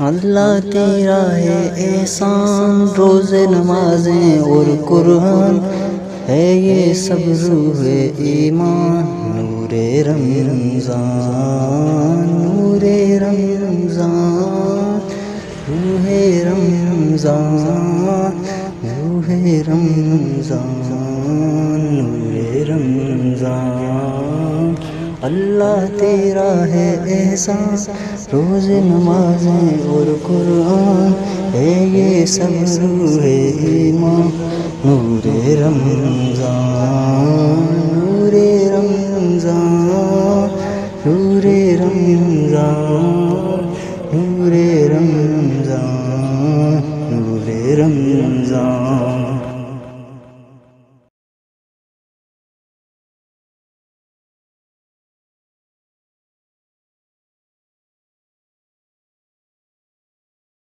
اللہ تیرا ہے احسان، روز نمازیں اور قرآن ہے یہ سب روح ایمان، نور رمضان، نور رمضان، روح رمضان، روح رمضان، نور رمضان۔ اللہ تیرا ہے احسان، روز نمازیں اور قرآن ہے یہ سب روح ایمان، نور رمضان، نور رمضان، نور رمضان، نور رمضان۔